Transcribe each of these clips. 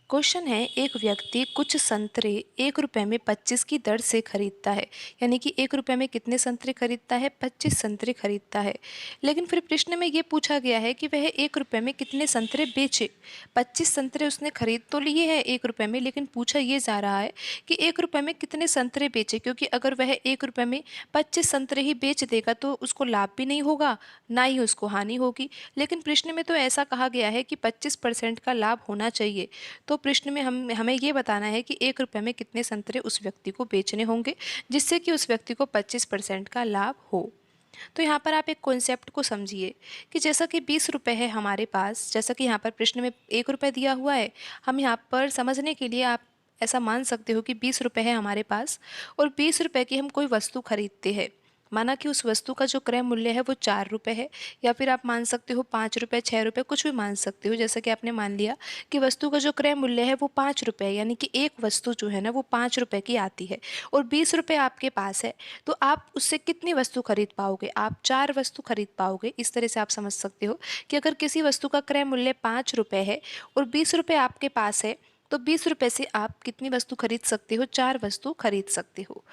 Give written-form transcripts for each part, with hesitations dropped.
Question है, एक व्यक्ति कुछ संतरे 1 रुपए में 25 की दर से खरीदता है। यानी कि 1 रुपए में कितने संतरे खरीदता है? 25 संतरे खरीदता है। लेकिन फिर प्रश्न में ये पूछा गया है कि वह 1 रुपए में कितने संतरे बेचे। 25 संतरे उसने खरीद तो लिए हैं 1 रुपए में, लेकिन पूछा ये जा रहा है कि 1 रुपए में कितने संतरे बेचे, क्योंकि अगर वह 1 रुपए में 25 संतरे ही बेच देगा तो उसको लाभ भी नहीं होगा, ना ही उसको हानि होगी। लेकिन प्रश्न में तो ऐसा कहा गया है कि 25% का लाभ होना चाहिए। तो प्रश्न में हमें ये बताना है कि 1 रुपए में कितने संतरे उस व्यक्ति को बेचने होंगे, जिससे कि उस व्यक्ति को 25% का लाभ हो। तो यहाँ पर आप एक कॉन्सेप्ट को समझिए कि जैसा कि 20 रुपए है हमारे पास, जैसा कि यहाँ पर प्रश्न में 1 रुपए दिया हुआ है, हम यहाँ पर समझने के लिए आप ऐसा मान सकते हो कि 20 रुपए है हमारे पास और 20 रुपए की हम कोई वस्तु खरीदते हैं। माना कि उस वस्तु का जो क्रय मूल्य है वो 4 रुपए है, या फिर आप मान सकते हो 5 रुपए, 6 रुपए, कुछ भी मान सकते हो। जैसा कि आपने मान लिया कि वस्तु का जो क्रय मूल्य है वो 5 रुपए है, यानी कि एक वस्तु जो है ना वो 5 रुपए की आती है और 20 रुपए आपके पास है, तो आप उससे कितनी वस्तु खरीद पाओगे? आप 4 वस्तु खरीद पाओगे। इस तरह से आप समझ सकते हो कि अगर किसी वस्तु का क्रय मूल्य 5 रुपए है और 20 रुपए आपके पास है, तो 20 रुपए से आप कितनी वस्तु खरीद सकते हो? 4 वस्तु खरीद सकते हो।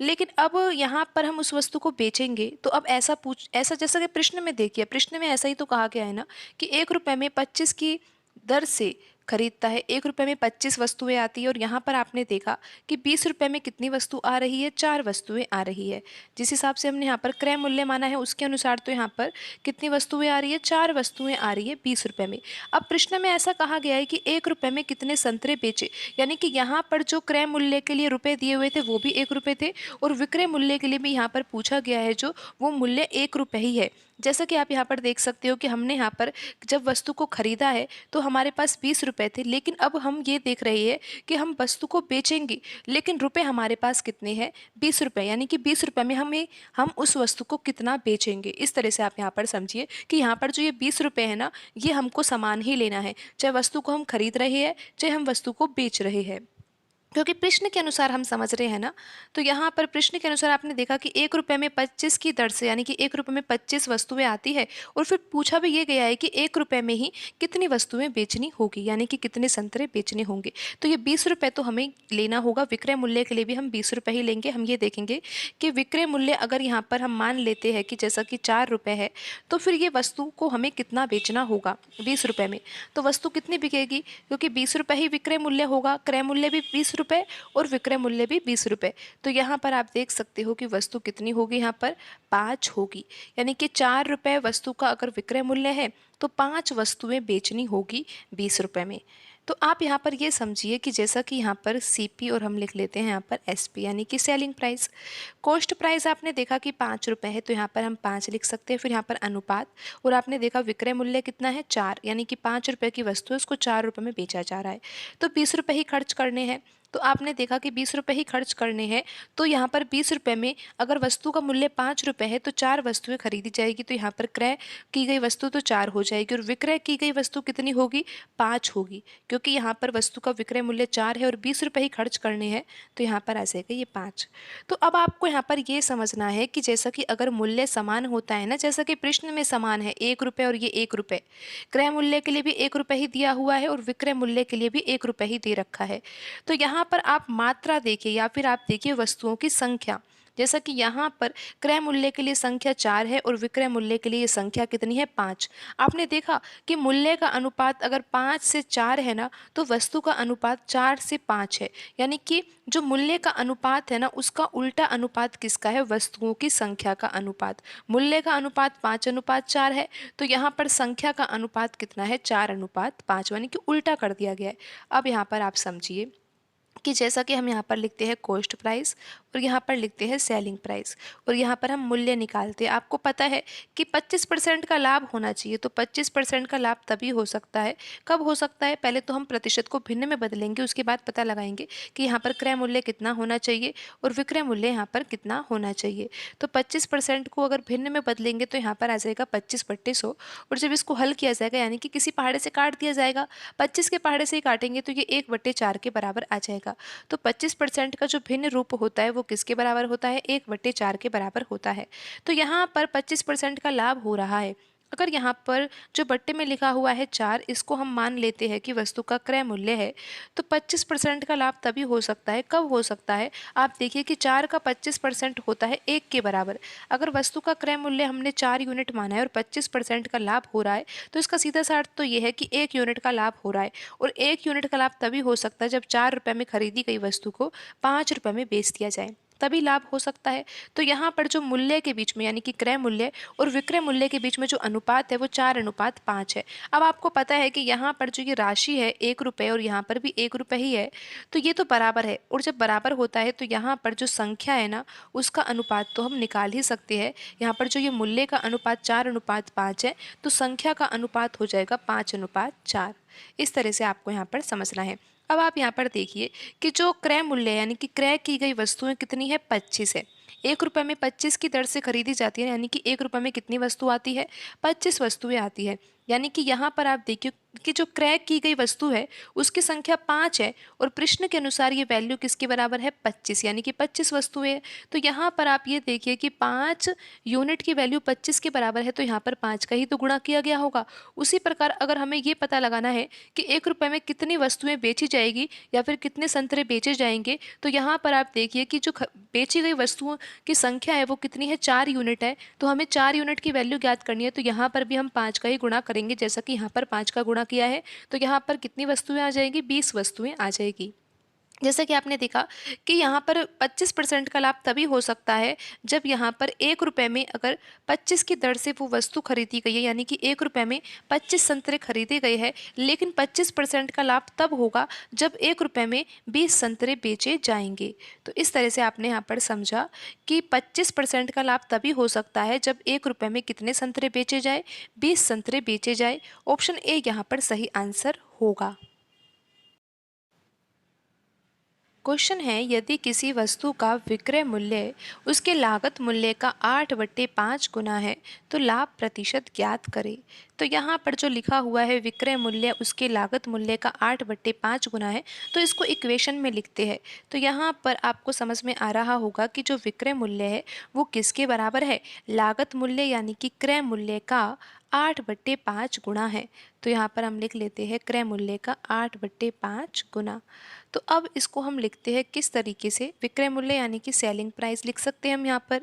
लेकिन अब यहाँ पर हम उस वस्तु को बेचेंगे, तो अब ऐसा जैसा कि प्रश्न में देखिए, प्रश्न में ऐसा ही तो कहा गया है ना कि 1 रुपए में 25 की दर से खरीदता है। 1 रुपए में 25 वस्तुएं आती है और यहाँ पर आपने देखा कि 20 रुपए में कितनी वस्तु आ रही है? 4 वस्तुएं आ रही है। जिस हिसाब से हमने यहाँ पर क्रय मूल्य माना है उसके अनुसार तो यहाँ पर कितनी वस्तुएं आ रही है? 4 वस्तुएं आ रही है 20 रुपए में। अब प्रश्न में ऐसा कहा गया है कि 1 रुपए में कितने संतरे बेचे, यानी कि यहाँ पर जो क्रय मूल्य के लिए रुपए दिए हुए थे वो भी 1 रुपए थे और विक्रय मूल्य के लिए भी यहाँ पर पूछा गया है जो वो मूल्य 1 रुपए ही है। जैसा कि आप यहाँ पर देख सकते हो कि हमने यहाँ पर जब वस्तु को खरीदा है तो हमारे पास 20 रुपए थे, लेकिन अब हम ये देख रहे हैं कि हम वस्तु को बेचेंगे, लेकिन रुपए हमारे पास कितने हैं? 20 रुपए, यानी कि 20 रुपए में हम उस वस्तु को कितना बेचेंगे। इस तरह से आप यहाँ पर समझिए कि यहाँ पर जो ये 20 रुपए है ना, ये हमको सामान ही लेना है, चाहे वस्तु को हम खरीद रहे हैं चाहे हम वस्तु को बेच रहे हैं, क्योंकि प्रश्न के अनुसार हम समझ रहे हैं ना। तो यहाँ पर प्रश्न के अनुसार आपने देखा कि 1 रुपए में 25 की दर से, यानी कि 1 रुपए में 25 वस्तुएं आती है और फिर पूछा भी ये गया है कि 1 रुपए में ही कितनी वस्तुएं बेचनी होगी, यानी कि कितने संतरे बेचने होंगे। तो ये 20 रुपए तो हमें लेना होगा। विक्रय मूल्य के लिए भी हम 20 रुपए ही लेंगे। हम ये देखेंगे कि विक्रय मूल्य अगर यहाँ पर हम मान लेते हैं कि जैसा कि 4 रुपए है, तो फिर ये वस्तु को हमें कितना बेचना होगा 20 रुपए में? तो वस्तु कितनी बिकेगी? क्योंकि 20 रुपए ही विक्रय मूल्य होगा, क्रय मूल्य भी 20 रुपए और विक्रय मूल्य भी 20 रुपए। तो यहाँ पर आप देख सकते हो कि वस्तु कितनी होगी, यहाँ पर 5 होगी। यानी कि 4 रुपए वस्तु का अगर विक्रय मूल्य है तो 5 वस्तुएं बेचनी होगी 20 रुपए में। तो आप यहाँ पर ये समझिए कि जैसा कि यहाँ पर सीपी और हम लिख लेते हैं यहाँ पर एसपी, यानी कि सेलिंग प्राइस। कॉस्ट प्राइस आपने देखा कि 5 रुपए है, तो यहाँ पर हम 5 लिख सकते हैं। फिर यहाँ पर अनुपात, और आपने देखा विक्रय मूल्य कितना है? 4, यानी कि 5 रुपए की वस्तु है उसको 4 रुपए में बेचा जा रहा है, तो 20 रुपए ही खर्च करने हैं। तो आपने देखा कि 20 रुपए ही खर्च करने हैं, तो यहाँ पर 20 रुपए में अगर वस्तु का मूल्य 5 रुपए है तो 4 वस्तुएं खरीदी जाएगी, तो यहाँ पर क्रय की गई वस्तु तो 4 हो जाएगी और विक्रय की गई वस्तु कितनी होगी? 5 होगी, क्योंकि यहाँ पर वस्तु का विक्रय मूल्य 4 है और 20 रुपए ही खर्च करने हैं, तो यहाँ पर आ जाएगा ये 5। तो अब आपको यहाँ पर ये समझना है कि जैसा कि अगर मूल्य समान होता है ना, जैसा कि प्रश्न में समान है 1 रुपए और ये 1 रुपए, क्रय मूल्य के लिए भी 1 रुपए ही दिया हुआ है और विक्रय मूल्य के लिए भी 1 रुपए ही दे रखा है। तो यहाँ पर आप मात्रा देखिए या फिर आप देखिए वस्तुओं की संख्या। जैसा कि यहाँ पर क्रय मूल्य के लिए संख्या 4 है और विक्रय मूल्य के लिए ये संख्या कितनी है? 5। आपने देखा कि मूल्य का अनुपात अगर 5 से 4 है ना, तो वस्तु का अनुपात 4 से 5 है। यानी कि जो मूल्य का अनुपात है ना, उसका उल्टा अनुपात किसका है? वस्तुओं की संख्या का अनुपात। मूल्य का अनुपात 5:4 है, तो यहाँ पर संख्या का अनुपात कितना है? 4:5, यानी कि उल्टा कर दिया गया है। अब यहाँ पर आप समझिए कि जैसा कि हम यहाँ पर लिखते हैं कॉस्ट प्राइस और यहाँ पर लिखते हैं सेलिंग प्राइस और यहाँ पर हम मूल्य निकालते हैं। आपको पता है कि 25% का लाभ होना चाहिए, तो 25% का लाभ तभी हो सकता है, कब हो सकता है? पहले तो हम प्रतिशत को भिन्न में बदलेंगे, उसके बाद पता लगाएंगे कि यहाँ पर क्रय मूल्य कितना होना चाहिए और विक्रय मूल्य यहाँ पर कितना होना चाहिए। तो 25% को अगर भिन्न में बदलेंगे तो यहाँ पर आ जाएगा 25/100, और जब इसको हल किया जाएगा यानी कि किसी पहाड़े से काट दिया जाएगा, 25 के पहाड़े से ही काटेंगे तो ये 1/4 के बराबर आ जाएगा। तो 25% का जो भिन्न रूप होता है वो किसके बराबर होता है? 1/4 के बराबर होता है। तो यहाँ पर 25% का लाभ हो रहा है। अगर यहाँ पर जो बट्टे में लिखा हुआ है 4, इसको हम मान लेते हैं कि वस्तु का क्रय मूल्य है, तो 25% का लाभ तभी हो सकता है, कब हो सकता है? आप देखिए कि 4 का 25% होता है 1 के बराबर। अगर वस्तु का क्रय मूल्य हमने 4 यूनिट माना है और 25% का लाभ हो रहा है, तो इसका सीधा सा अर्थ तो ये है कि 1 यूनिट का लाभ हो रहा है, और 1 यूनिट का लाभ तभी हो सकता है जब 4 रुपये में खरीदी गई वस्तु को 5 रुपये में बेच दिया जाए, तभी लाभ हो सकता है। तो यहाँ पर जो मूल्य के बीच में, यानी कि क्रय मूल्य और विक्रय मूल्य के बीच में जो अनुपात है वो 4:5 है। अब आपको पता है कि यहाँ पर जो ये राशि है 1 रुपये और यहाँ पर भी 1 रुपये ही है, तो ये तो बराबर है, और जब बराबर होता है तो यहाँ पर जो संख्या है ना, उसका अनुपात तो हम निकाल ही सकते हैं। यहाँ पर जो ये मूल्य का अनुपात 4:5 है, तो संख्या का अनुपात हो जाएगा 5:4। इस तरह से आपको यहाँ पर समझना है। अब आप यहाँ पर देखिए कि जो क्रय मूल्य यानी कि क्रय की गई वस्तुएं कितनी है, 25 है। 1 रुपये में 25 की दर से खरीदी जाती है, यानी कि 1 रुपये में कितनी वस्तु आती है, 25 वस्तुएं आती है। यानी कि यहाँ पर आप देखिए कि जो क्रय की गई वस्तु है उसकी संख्या 5 है, और प्रश्न के अनुसार ये वैल्यू किसके बराबर है, 25, यानी कि 25 वस्तुएं हैं। तो यहाँ पर आप ये देखिए कि 5 यूनिट की वैल्यू 25 के बराबर है, तो यहाँ पर 5 का ही तो गुणा किया गया होगा। उसी प्रकार अगर हमें ये पता लगाना है कि 1 रुपये में कितनी वस्तुएं बेची जाएगी या फिर कितने संतरे बेचे जाएंगे, तो यहाँ पर आप देखिए कि जो बेची गई वस्तुओं की संख्या है वो कितनी है, 4 यूनिट है। तो हमें 4 यूनिट की वैल्यू ज्ञात करनी है, तो यहाँ पर भी हम 5 का ही गुणा करेंगे, जैसा कि यहाँ पर 5 का गुणा किया है। तो यहाँ पर कितनी वस्तुएं आ जाएगी, 20 वस्तुएं आ जाएगी। जैसा कि आपने देखा कि यहाँ पर 25% का लाभ तभी हो सकता है जब यहाँ पर 1 रुपये में अगर 25 की दर से वो वस्तु खरीदी गई है, यानी कि 1 रुपये में 25 संतरे खरीदे गए हैं, लेकिन 25% का लाभ तब होगा जब 1 रुपये में 20 संतरे बेचे जाएंगे। तो इस तरह से आपने यहाँ पर समझा कि 25% का लाभ तभी हो सकता है जब 1 रुपये में कितने संतरे बेचे जाए, 20 संतरे बेचे जाए। ऑप्शन ए यहाँ पर सही आंसर होगा। क्वेश्चन है, यदि किसी वस्तु का विक्रय मूल्य उसके लागत मूल्य का 8/5 गुना है तो लाभ प्रतिशत ज्ञात करें। तो यहाँ पर जो लिखा हुआ है विक्रय मूल्य उसके लागत मूल्य का 8/5 गुना है, तो इसको इक्वेशन में लिखते हैं। तो यहाँ पर आपको समझ में आ रहा होगा कि जो विक्रय मूल्य है वो किसके बराबर है, लागत मूल्य यानी कि क्रय मूल्य का 8/5 गुना है। तो यहाँ पर हम लिख लेते हैं क्रय मूल्य का 8/5 गुना। तो अब इसको हम लिखते हैं किस तरीके से, विक्रय मूल्य यानी कि सेलिंग प्राइस लिख सकते हैं हम यहाँ पर,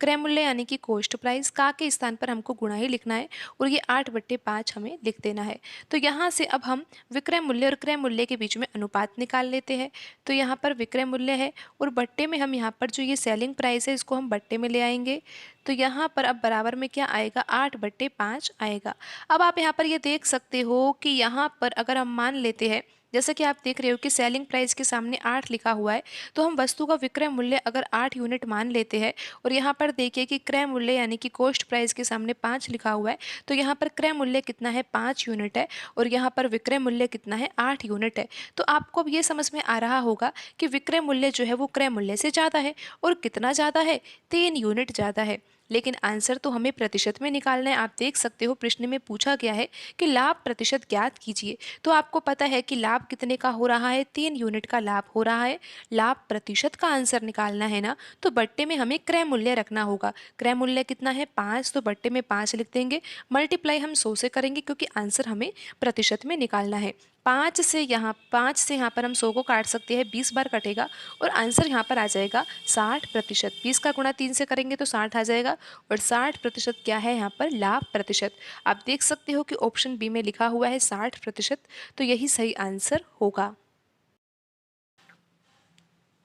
क्रय मूल्य यानी कि कॉस्ट प्राइस, का के स्थान पर हमको गुणा ही लिखना है, और ये 8/5 हमें लिख देना है। तो यहाँ से अब हम विक्रय मूल्य और क्रय मूल्य के बीच में अनुपात निकाल लेते हैं। तो यहाँ पर विक्रय मूल्य है और बट्टे में हम यहाँ पर जो ये सेलिंग प्राइस है इसको हम बट्टे में ले आएंगे। तो यहाँ पर अब बराबर में क्या आएगा, 8/5 आएगा। अब आप यहाँ पर ये देख सकते हो कि यहाँ पर अगर हम मान लेते हैं, जैसा कि आप देख रहे हो कि सेलिंग प्राइस के सामने 8 लिखा हुआ है, तो हम वस्तु का विक्रय मूल्य अगर 8 यूनिट मान लेते हैं, और यहाँ पर देखिए कि क्रय मूल्य यानी कि कॉस्ट प्राइस के सामने 5 लिखा हुआ है, तो यहाँ पर क्रय मूल्य कितना है, 5 यूनिट है, और यहाँ पर विक्रय मूल्य कितना है, 8 यूनिट है। तो आपको अब ये समझ में आ रहा होगा कि विक्रय मूल्य जो है वो क्रय मूल्य से ज़्यादा है, और कितना ज़्यादा है, 3 यूनिट ज़्यादा है। लेकिन आंसर तो हमें प्रतिशत में निकालना है। आप देख सकते हो प्रश्न में पूछा गया है कि लाभ प्रतिशत ज्ञात कीजिए, तो आपको पता है कि लाभ कितने का हो रहा है, 3 यूनिट का लाभ हो रहा है। लाभ प्रतिशत का आंसर निकालना है ना, तो बट्टे में हमें क्रय मूल्य रखना होगा। क्रय मूल्य कितना है, 5, तो बट्टे में 5 लिख देंगे, मल्टीप्लाई हम 100 से करेंगे क्योंकि आंसर हमें प्रतिशत में निकालना है। 5 से यहाँ पर हम 100 को काट सकते हैं, 20 बार कटेगा और आंसर यहाँ पर आ जाएगा 60%। 20 का गुणा 3 से करेंगे तो 60 आ जाएगा, और 60% क्या है यहाँ पर, लाभ प्रतिशत। आप देख सकते हो कि ऑप्शन बी में लिखा हुआ है 60%, तो यही सही आंसर होगा।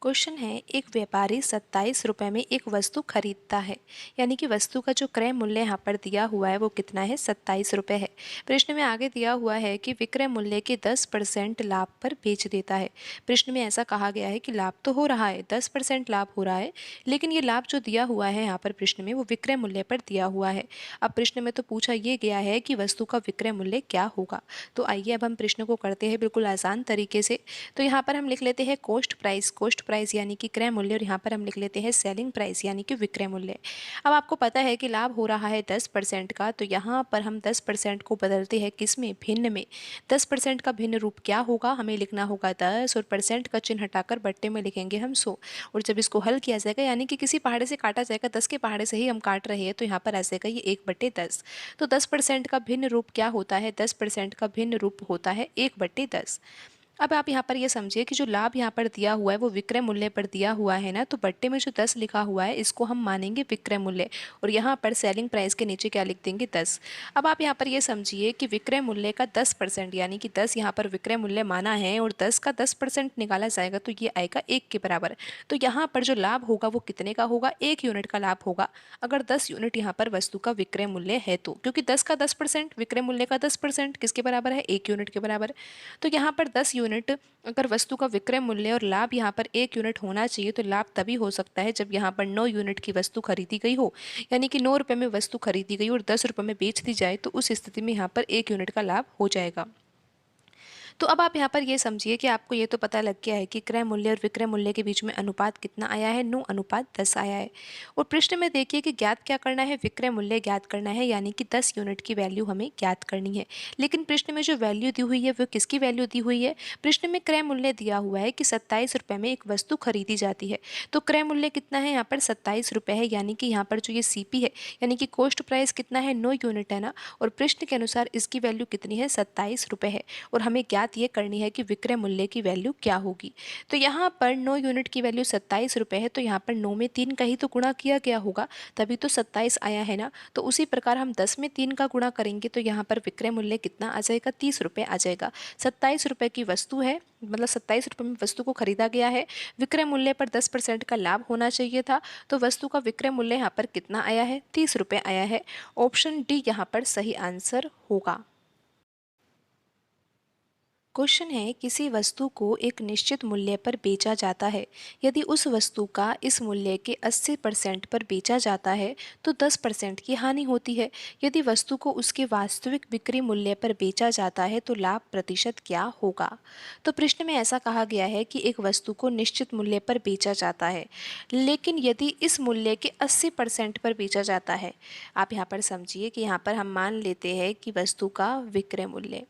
क्वेश्चन है, एक व्यापारी 27 रुपये में एक वस्तु खरीदता है, यानी कि वस्तु का जो क्रय मूल्य यहाँ पर दिया हुआ है वो कितना है, 27 रुपये है। प्रश्न में आगे दिया हुआ है कि विक्रय मूल्य के 10% लाभ पर बेच देता है। प्रश्न में ऐसा कहा गया है कि लाभ तो हो रहा है, 10% लाभ हो रहा है, लेकिन ये लाभ जो दिया हुआ है यहाँ पर प्रश्न में वो विक्रय मूल्य पर दिया हुआ है। अब प्रश्न में तो पूछा ये गया है कि वस्तु का विक्रय मूल्य क्या होगा। तो आइए अब हम प्रश्न को करते हैं बिल्कुल आसान तरीके से। तो यहाँ पर हम लिख लेते हैं कॉस्ट प्राइस। कॉस्ट प्राइस यानी कि क्रय मूल्य और यहाँ पर हम लिख लेते हैं सेलिंग प्राइस यानी कि विक्रय मूल्य। अब आपको पता है कि लाभ हो रहा है 10% का, तो यहाँ पर हम 10% को बदलते हैं किस में, भिन्न में। 10% का भिन्न रूप क्या होगा, हमें लिखना होगा 10 और परसेंट का चिन्ह हटाकर बट्टे में लिखेंगे हम 100। और जब इसको हल किया जाएगा यानी कि किसी पहाड़े से काटा जाएगा, 10 के पहाड़े से ही हम काट रहे हैं, तो यहाँ पर आ जाएगा ये 1/10। तो 10% का भिन्न रूप क्या होता है, 10% का भिन्न रूप होता है 1/10। अब आप यहाँ पर ये समझिए कि जो लाभ यहाँ पर दिया हुआ है वो विक्रय मूल्य पर दिया हुआ है ना, तो बट्टे में जो 10 लिखा हुआ है इसको हम मानेंगे विक्रय मूल्य और यहाँ पर सेलिंग प्राइस के नीचे क्या लिख देंगे, 10। अब आप यहाँ पर ये समझिए कि विक्रय मूल्य का 10% यानी कि 10 यहाँ पर विक्रय मूल्य माना है और 10 का 10% निकाला जाएगा तो ये आएगा 1 के बराबर। तो यहाँ पर जो लाभ होगा वो कितने का होगा, 1 यूनिट का लाभ होगा अगर 10 यूनिट यहाँ पर वस्तु का विक्रय मूल्य है तो, क्योंकि 10 का 10% विक्रय मूल्य का 10% किसके बराबर है, 1 यूनिट के बराबर। तो यहाँ पर 10 यूनिट अगर वस्तु का विक्रय मूल्य और लाभ यहाँ पर 1 यूनिट होना चाहिए, तो लाभ तभी हो सकता है जब यहाँ पर 9 यूनिट की वस्तु खरीदी गई हो, यानी कि 9 रुपये में वस्तु खरीदी गई और 10 रुपये में बेच दी जाए, तो उस स्थिति में यहाँ पर 1 यूनिट का लाभ हो जाएगा। तो अब आप यहाँ पर ये समझिए कि आपको ये तो पता लग गया है कि क्रय मूल्य और विक्रय मूल्य के बीच में अनुपात कितना आया है, 9:10 आया है। और प्रश्न में देखिए कि ज्ञात क्या करना है, विक्रय मूल्य ज्ञात करना है, यानी कि 10 यूनिट की वैल्यू हमें ज्ञात करनी है। लेकिन प्रश्न में जो वैल्यू दी हुई है वो किसकी वैल्यू दी हुई है, प्रश्न में क्रय मूल्य दिया हुआ है कि 27 रुपये में एक वस्तु खरीदी जाती है। तो क्रय मूल्य कितना है, यहाँ पर 27 रुपये है, यानी कि यहाँ पर जो ये CP है यानी कि कॉस्ट प्राइस कितना है, 9 यूनिट है ना, और प्रश्न के अनुसार इसकी वैल्यू कितनी है, 27 रुपये है। और हमें ज्ञात ये करनी है कि विक्रय मूल्य की वैल्यू क्या होगी। तो यहाँ पर 9 यूनिट की वैल्यू 27 रुपये है, तो यहाँ पर 9 में 3 का ही तो गुणा किया गया होगा, तभी तो 27 आया है ना। तो उसी प्रकार हम 10 में 3 का गुणा करेंगे तो यहाँ पर विक्रय मूल्य कितना आ जाएगा, 30 रुपये आ जाएगा। 27 रुपये की वस्तु है, मतलब 27 रुपये में वस्तु को खरीदा गया है, विक्रय मूल्य पर 10% का लाभ होना चाहिए था, तो वस्तु का विक्रय मूल्य यहाँ पर कितना आया है, 30 रुपये आया है। ऑप्शन डी यहाँ पर सही आंसर होगा। क्वेश्चन है, किसी वस्तु को एक निश्चित मूल्य पर बेचा जाता है। यदि उस वस्तु का इस मूल्य के 80% पर बेचा जाता है तो 10% की हानि होती है। यदि वस्तु को उसके वास्तविक बिक्री मूल्य पर बेचा जाता है तो लाभ प्रतिशत क्या होगा। तो प्रश्न में ऐसा कहा गया है कि एक वस्तु को निश्चित मूल्य पर बेचा जाता है, लेकिन यदि इस मूल्य के 80% पर बेचा जाता है। आप यहाँ पर समझिए कि यहाँ पर हम मान लेते हैं कि वस्तु का विक्रय मूल्य,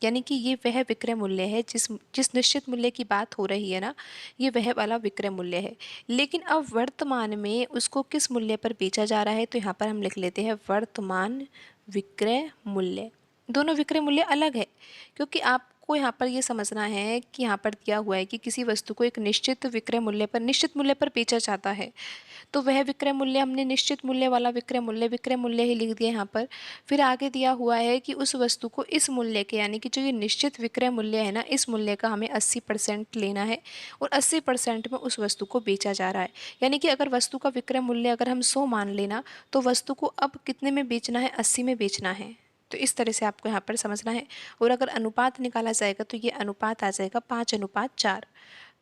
यानी कि ये वह विक्रय मूल्य है जिस जिस निश्चित मूल्य की बात हो रही है ना, ये वह वाला विक्रय मूल्य है। लेकिन अब वर्तमान में उसको किस मूल्य पर बेचा जा रहा है, तो यहाँ पर हम लिख लेते हैं वर्तमान विक्रय मूल्य। दोनों विक्रय मूल्य अलग है, क्योंकि आपको यहाँ पर ये समझना है कि यहाँ पर दिया हुआ है कि किसी वस्तु को एक निश्चित विक्रय मूल्य पर, निश्चित मूल्य पर बेचा जाता है, तो वह विक्रय मूल्य हमने निश्चित मूल्य वाला विक्रय मूल्य ही लिख दिया यहाँ पर। फिर आगे दिया हुआ है कि उस वस्तु को इस मूल्य के, यानी कि जो ये निश्चित विक्रय मूल्य है ना, इस मूल्य का हमें 80% लेना है और 80% में उस वस्तु को बेचा जा रहा है। यानी कि अगर वस्तु का विक्रय मूल्य अगर हम 100 मान लेना, तो वस्तु को अब कितने में बेचना है, 80 में बेचना है। तो इस तरह से आपको यहाँ पर समझना है। और अगर अनुपात निकाला जाएगा तो ये अनुपात आ जाएगा 5:4।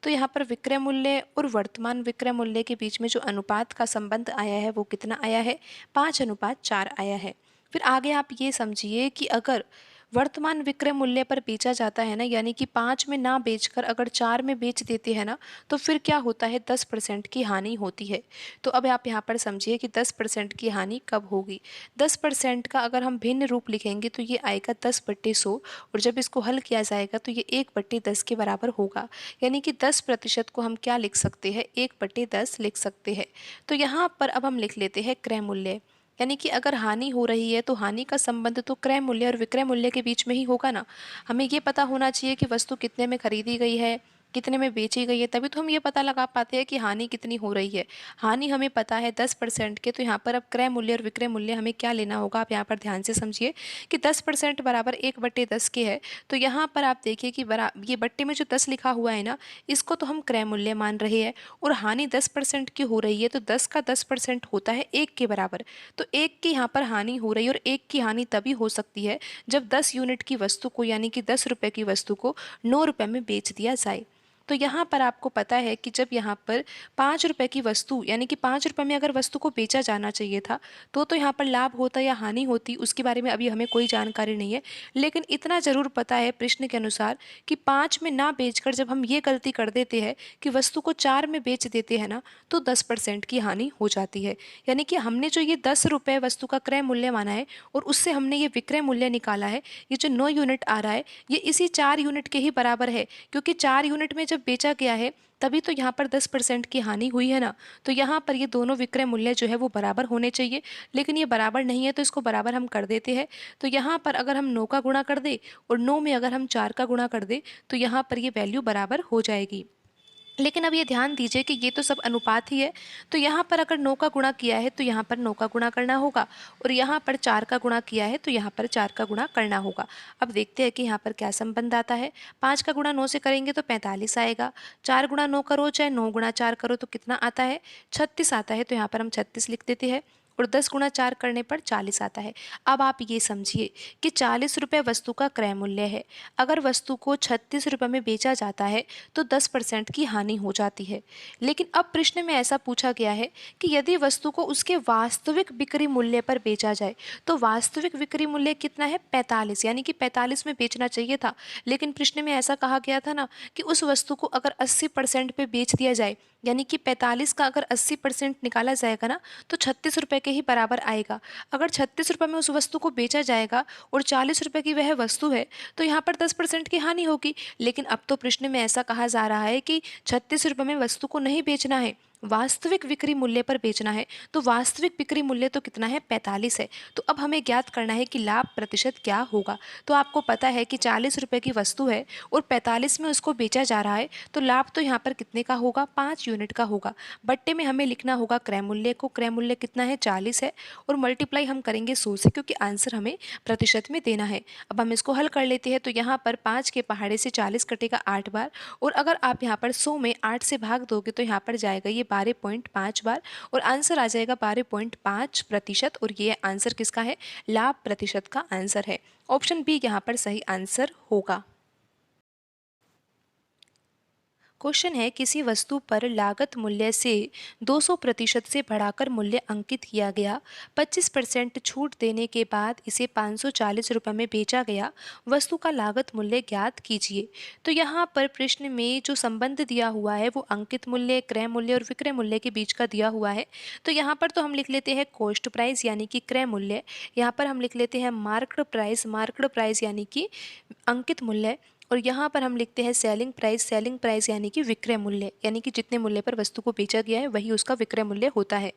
तो यहाँ पर विक्रय मूल्य और वर्तमान विक्रय मूल्य के बीच में जो अनुपात का संबंध आया है वो कितना आया है, 5:4 आया है। फिर आगे आप ये समझिए कि अगर वर्तमान विक्रय मूल्य पर बेचा जाता है ना, यानी कि 5 में ना बेचकर अगर 4 में बेच देते हैं ना, तो फिर क्या होता है, 10% की हानि होती है। तो अब आप यहाँ पर समझिए कि 10% की हानि कब होगी। 10% का अगर हम भिन्न रूप लिखेंगे तो ये आएगा 10/100, और जब इसको हल किया जाएगा तो ये 1/10 के बराबर होगा। यानी कि 10% को हम क्या लिख सकते हैं, 1/10 लिख सकते हैं। तो यहाँ पर अब हम लिख लेते हैं क्रय मूल्य, यानी कि अगर हानि हो रही है तो हानि का संबंध तो क्रय मूल्य और विक्रय मूल्य के बीच में ही होगा ना। हमें ये पता होना चाहिए कि वस्तु कितने में खरीदी गई है, कितने में बेची गई है, तभी तो हम ये पता लगा पाते हैं कि हानि कितनी हो रही है। हानि हमें पता है 10% के, तो यहाँ पर अब क्रय मूल्य और विक्रय मूल्य हमें क्या लेना होगा। आप यहाँ पर ध्यान से समझिए कि 10% बराबर 1/10 के है। तो यहाँ पर आप देखिए कि ये बट्टे में जो 10 लिखा हुआ है ना, इसको तो हम क्रय मूल्य मान रहे हैं, और हानि 10% की हो रही है, तो 10 का 10% होता है 1 के बराबर। तो 1 की यहाँ पर हानि हो रही है, और 1 की हानि तभी हो सकती है जब 10 यूनिट की वस्तु को, यानी कि 10 रुपये की वस्तु को 9 रुपये में बेच दिया जाए। तो यहाँ पर आपको पता है कि जब यहाँ पर 5 रुपए की वस्तु यानी कि 5 रुपए में अगर वस्तु को बेचा जाना चाहिए था तो यहाँ पर लाभ होता या हानि होती उसके बारे में अभी हमें कोई जानकारी नहीं है। लेकिन इतना ज़रूर पता है प्रश्न के अनुसार कि 5 में ना बेचकर जब हम ये गलती कर देते हैं कि वस्तु को 4 में बेच देते हैं ना, तो 10% की हानि हो जाती है। यानी कि हमने जो ये 10 रुपये वस्तु का क्रय मूल्य माना है और उससे हमने ये विक्रय मूल्य निकाला है, ये जो 9 यूनिट आ रहा है ये इसी 4 यूनिट के ही बराबर है, क्योंकि 4 यूनिट में जब बेचा गया है तभी तो यहाँ पर 10% की हानि हुई है ना। तो यहाँ पर ये दोनों विक्रय मूल्य जो है वो बराबर होने चाहिए, लेकिन ये बराबर नहीं है तो इसको बराबर हम कर देते हैं। तो यहाँ पर अगर हम 9 का गुणा कर दे और 9 में अगर हम 4 का गुणा कर दे तो यहाँ पर ये वैल्यू बराबर हो जाएगी। लेकिन अब ये ध्यान दीजिए कि ये तो सब अनुपात ही है, तो यहाँ पर अगर 9 का गुणा किया है तो यहाँ पर 9 का गुणा करना होगा और यहाँ पर 4 का गुणा किया है तो यहाँ पर 4 का गुणा करना होगा। अब देखते हैं कि यहाँ पर क्या संबंध आता है। 5 का गुणा 9 से करेंगे तो 45 आएगा, 4 गुणा 9 करो चाहे 9 गुणा 4 करो तो कितना आता है, 36 आता है। तो यहाँ पर हम 36 लिख देते हैं और 10 गुणा 4 करने पर 40 आता है। अब आप ये समझिए कि 40 रुपये वस्तु का क्रय मूल्य है। अगर वस्तु को 36 रुपये में बेचा जाता है तो 10% की हानि हो जाती है। लेकिन अब प्रश्न में ऐसा पूछा गया है कि यदि वस्तु को उसके वास्तविक बिक्री मूल्य पर बेचा जाए तो वास्तविक बिक्री मूल्य कितना है, 45, यानी कि 45 में बेचना चाहिए था। लेकिन प्रश्न में ऐसा कहा गया था ना कि उस वस्तु को अगर 80% पे बेच दिया जाए, यानी कि 45 का अगर 80% निकाला जाएगा ना तो 36 रुपये के ही बराबर आएगा। अगर 36 रुपये में उस वस्तु को बेचा जाएगा और 40 रुपये की वह वस्तु है तो यहाँ पर 10% की हानि होगी। लेकिन अब तो प्रश्न में ऐसा कहा जा रहा है कि 36 रुपये में वस्तु को नहीं बेचना है, वास्तविक बिक्री मूल्य पर बेचना है। तो वास्तविक बिक्री मूल्य तो कितना है, 45 है। तो अब हमें ज्ञात करना है कि लाभ प्रतिशत क्या होगा। तो आपको पता है कि 40 रुपये की वस्तु है और 45 में उसको बेचा जा रहा है, तो लाभ तो यहाँ पर कितने का होगा, 5 यूनिट का होगा। बट्टे में हमें लिखना होगा क्रय मूल्य को, क्रय मूल्य कितना है, 40 है, और मल्टीप्लाई हम करेंगे 100 से, क्योंकि आंसर हमें प्रतिशत में देना है। अब हम इसको हल कर लेते हैं। तो यहाँ पर 5 के पहाड़े से 40 कटेगा 8 बार, और अगर आप यहाँ पर 100 में 8 से भाग दोगे तो यहाँ पर जाएगा ये 12.5 बार, और आंसर आ जाएगा 12.5%। और ये आंसर किसका है, लाभ प्रतिशत का आंसर है। ऑप्शन बी यहाँ पर सही आंसर होगा। क्वेश्चन है, किसी वस्तु पर लागत मूल्य से 200% से बढ़ाकर मूल्य अंकित किया गया, 25% छूट देने के बाद इसे 540 रुपये में बेचा गया, वस्तु का लागत मूल्य ज्ञात कीजिए। तो यहाँ पर प्रश्न में जो संबंध दिया हुआ है वो अंकित मूल्य, क्रय मूल्य और विक्रय मूल्य के बीच का दिया हुआ है। तो यहाँ पर तो हम लिख लेते हैं कॉस्ट प्राइस यानी कि क्रय मूल्य, यहाँ पर हम लिख लेते हैं मार्क्ड प्राइस यानी कि अंकित मूल्य, और यहाँ पर हम लिखते हैं सेलिंग प्राइस यानी कि विक्रय मूल्य, यानी कि जितने मूल्य पर वस्तु को बेचा गया है वही उसका विक्रय मूल्य होता है।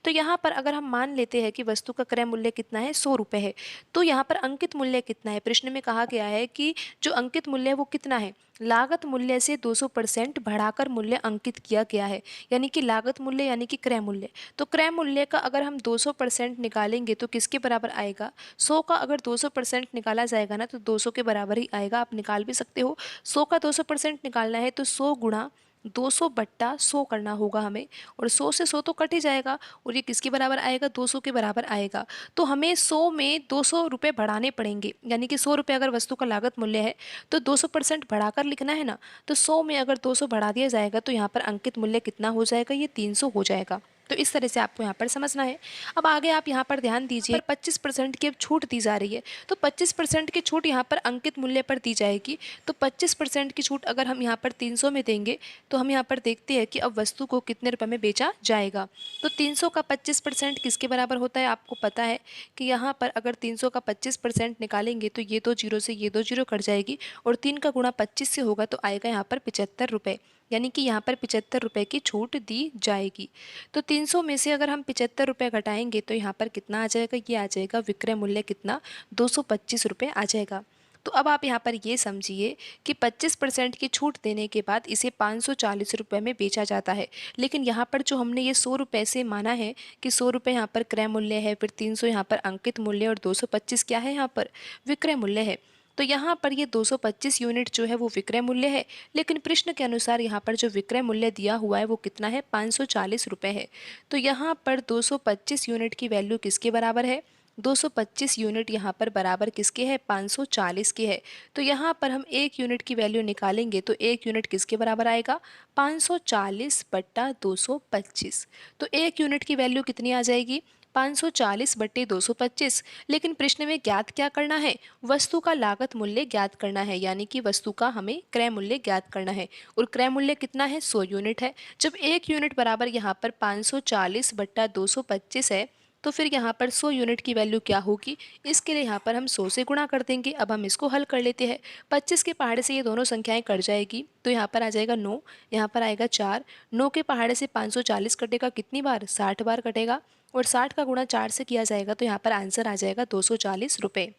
तो यहाँ पर अगर हम मान लेते हैं कि वस्तु का क्रय मूल्य कितना है, 100 रुपये है, तो यहाँ पर अंकित मूल्य कितना है, प्रश्न में कहा गया है कि जो अंकित मूल्य है वो कितना है, लागत मूल्य से 200% बढ़ाकर मूल्य अंकित किया गया है, यानी कि लागत मूल्य यानी कि क्रय मूल्य। तो क्रय मूल्य का अगर हम 200% निकालेंगे तो किसके बराबर आएगा, 100 का अगर 200% निकाला जाएगा ना तो 200 के बराबर ही आएगा। आप निकाल भी सकते हो, 100 का 200% निकालना है तो 100 गुणा 200 बट्टा 100 करना होगा हमें, और 100 से 100 तो कट ही जाएगा और ये किसके बराबर आएगा, 200 के बराबर आएगा। तो हमें 100 में 200 रुपये बढ़ाने पड़ेंगे, यानी कि 100 रुपये अगर वस्तु का लागत मूल्य है तो 200% बढ़ाकर लिखना है ना। तो 100 में अगर 200 बढ़ा दिया जाएगा तो यहाँ पर अंकित मूल्य कितना हो जाएगा, ये 300 हो जाएगा। तो इस तरह से आपको यहाँ पर समझना है। अब आगे आप यहाँ पर ध्यान दीजिए, 25% की अब छूट दी जा रही है, तो 25% की छूट यहाँ पर अंकित मूल्य पर दी जाएगी। तो 25% की छूट अगर हम यहाँ पर 300 में देंगे तो हम यहाँ पर देखते हैं कि अब वस्तु को कितने रुपए में बेचा जाएगा। तो 300 का 25% किसके बराबर होता है, आपको पता है कि यहाँ पर अगर 300 का 25% निकालेंगे तो ये 2 जीरो से ये 2 जीरो कट जाएगी, और 3 का गुणा 25 से होगा तो आएगा यहाँ पर 75 रुपये, यानी कि यहाँ पर 75 रुपये की छूट दी जाएगी। तो 300 में से अगर हम 75 रुपये घटाएंगे तो यहाँ पर कितना आ जाएगा, ये आ जाएगा विक्रय मूल्य कितना, 225 रुपये आ जाएगा। तो अब आप यहाँ पर ये समझिए कि 25% की छूट देने के बाद इसे 540 रुपये में बेचा जाता है। लेकिन यहाँ पर जो हमने ये 100 रुपये से माना है कि 100 रुपये यहाँ पर क्रय मूल्य है, फिर 300 यहाँ पर अंकित मूल्य और 225 क्या है यहाँ पर विक्रय मूल्य है। तो यहाँ पर ये 225 यूनिट जो है वो विक्रय मूल्य है, लेकिन प्रश्न के अनुसार यहाँ पर जो विक्रय मूल्य दिया हुआ है वो कितना है, 540 रुपये है। तो यहाँ पर 225 यूनिट की वैल्यू किसके बराबर है, 225 यूनिट यहाँ पर बराबर किसके है, 540 के है। तो यहाँ पर हम 1 यूनिट की वैल्यू निकालेंगे तो 1 यूनिट किसके बराबर आएगा, 540 बट्टा 225। तो 1 यूनिट की वैल्यू कितनी आ जाएगी, 540 बट्टे 225। लेकिन प्रश्न में ज्ञात क्या करना है, वस्तु का लागत मूल्य ज्ञात करना है, यानी कि वस्तु का हमें क्रय मूल्य ज्ञात करना है। और क्रय मूल्य कितना है, 100 यूनिट है। जब 1 यूनिट बराबर यहाँ पर 540 बट्टा 225 है, तो फिर यहाँ पर 100 यूनिट की वैल्यू क्या होगी, इसके लिए यहाँ पर हम 100 से गुणा कर देंगे। अब हम इसको हल कर लेते हैं। 25 के पहाड़े से ये दोनों संख्याएं कट जाएगी, तो यहाँ पर आ जाएगा 9, यहाँ पर आएगा 4। 9 के पहाड़े से 540 कटेगा कितनी बार, 60 बार कटेगा। और 60 का गुणा 4 से किया जाएगा तो यहाँ पर आंसर आ जाएगा 240 रुपये।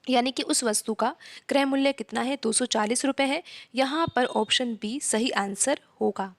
यानी कि उस वस्तु का क्रय मूल्य कितना है, 240 रुपये है। यहाँ पर ऑप्शन बी सही आंसर होगा।